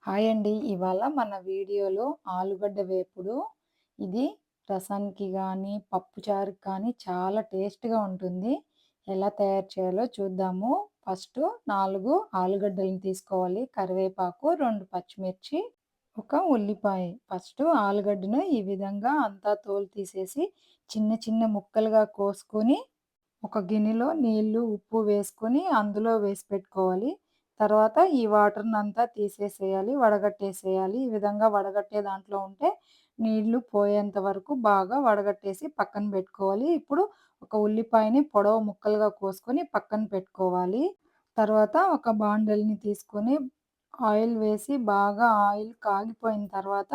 Hi అండి. ఇవాళ మన వీడియోలో ఆలుగడ్డ వేపుడు. ఇది రసానికి గానీ, పప్పుచారుకి కానీ చాలా టేస్ట్‌గా ఉంటుంది. ఎలా తయారు చేయాలో చూద్దాము. ఫస్టు 4 ఆలుగడ్డలను తీసుకోవాలి. కరివేపాకు, 2 పచ్చిమిర్చి, ఒక ఉల్లిపాయ. ఫస్టు ఆలుగడ్డను ఈ విధంగా అంతా తోలు తీసేసి చిన్న చిన్న ముక్కలుగా కోసుకొని ఒక గిన్నెలో నీళ్లు, ఉప్పు వేసుకొని అందులో వేసి పెట్టుకోవాలి. తర్వాత ఈ వాటర్‌నంతా తీసేసేయాలి. వడగట్టేసేయాలి. ఈ విధంగా వడగట్టే దాంట్లో ఉంటే నీళ్లు పోయేంత వరకు బాగా వడగట్టేసి పక్కన పెట్టుకోవాలి. ఇప్పుడు ఒక ఉల్లిపాయని పొడవు ముక్కలుగా కోసుకొని పక్కన పెట్టుకోవాలి. తర్వాత ఒక బాండెల్‌ని తీసుకొని ఆయిల్ వేసి బాగా ఆయిల్ కాగిపోయిన తర్వాత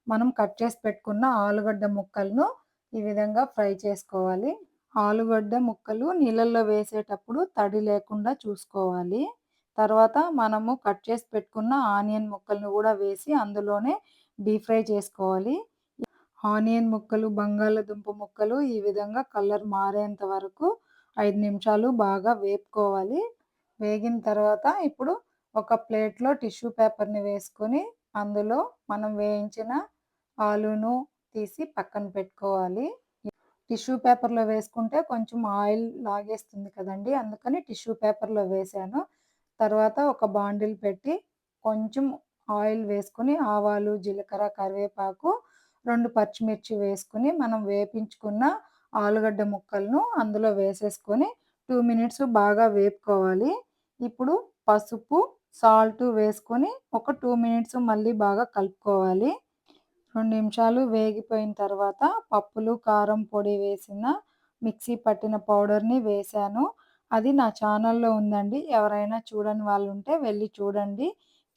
మనం కట్ చేసి పెట్టుకున్న ఆలుగడ్డ ముక్కలను ఈ విధంగా ఫ్రై చేసుకోవాలి. ఆలుగడ్డ ముక్కలు నీళ్ళల్లో వేసేటప్పుడు తడి లేకుండా చూసుకోవాలి. తర్వాత మనము కట్ చేసి పెట్టుకున్న ఆనియన్ ముక్కలను గూడా వేసి అందులోనే డీప్ ఫ్రై చేసుకోవాలి. ఆనియన్ ముక్కలు, బంగాళాదుంప ముక్కలు ఈ విధంగా కలర్ మారేంత వరకు 5 నిమిషాలు బాగా వేపుకోవాలి. వేగిన తర్వాత ఇప్పుడు ఒక ప్లేట్‌లో టిష్యూ పేపర్‌ని వేసుకొని అందులో మనం వేయించిన ఆలూను తీసి పక్కన పెట్టుకోవాలి. టిష్యూ పేపర్‌లో వేసుకుంటే కొంచెం ఆయిల్ లాగేస్తుంది కదండీ! అందుకని టిష్యూ పేపర్‌లో వేశాను. తర్వాత ఒక బాండిల్ పెట్టి కొంచెం ఆయిల్ వేసుకొని ఆవాలు, జీలకర్ర, కరివేపాకు, 2 పచ్చిమిర్చి వేసుకొని మనం వేపించుకున్న ఆలుగడ్డ ముక్కలను అందులో వేసేసుకొని 2 మినిట్స్ బాగా వేపుకోవాలి. ఇప్పుడు పసుపు, సాల్ట్ వేసుకొని ఒక 2 మినిట్స్ మళ్ళీ బాగా కలుపుకోవాలి. 2 నిమిషాలు వేగిపోయిన తర్వాత పప్పులు, కారం పొడి వేసిన మిక్సీ పట్టిన పౌడర్‌ని వేశాను. అది నా ఛానల్‌లో ఉందండి. ఎవరైనా చూడని వాళ్ళుంటే వెళ్లి చూడండి.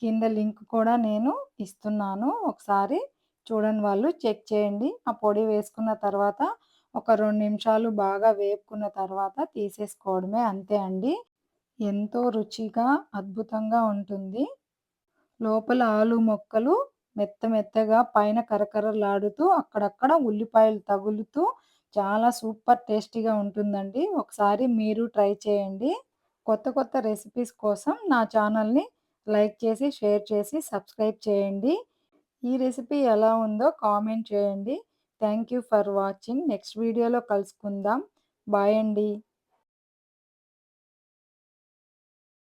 కింద లింక్ కూడా నేను ఇస్తున్నాను. ఒకసారి చూడని వాళ్ళు చెక్ చేయండి. ఆ పొడి వేసుకున్న తర్వాత ఒక 2 నిమిషాలు బాగా వేపుకున్న తర్వాత తీసేసుకోవడమే అంతే అండి. ఎంతో రుచిగా, అద్భుతంగా ఉంటుంది. లోపల ఆలు మొక్కలు మెత్తగా పైన కరకరలాడుతూ అక్కడక్కడ ఉల్లిపాయలు తగులుతూ చాలా సూపర్ టేస్టీగా ఉంటుందండి. ఒకసారి మీరు ట్రై చేయండి. కొత్త రెసిపీస్ కోసం నా ఛానల్‌ని లైక్ చేసి, షేర్ చేసి, సబ్స్క్రైబ్ చేయండి. ఈ రెసిపీ ఎలా ఉందో కామెంట్ చేయండి. Thank you for watching. Next వీడియోలో కలుసుకుందాం. బాయ్ అండి.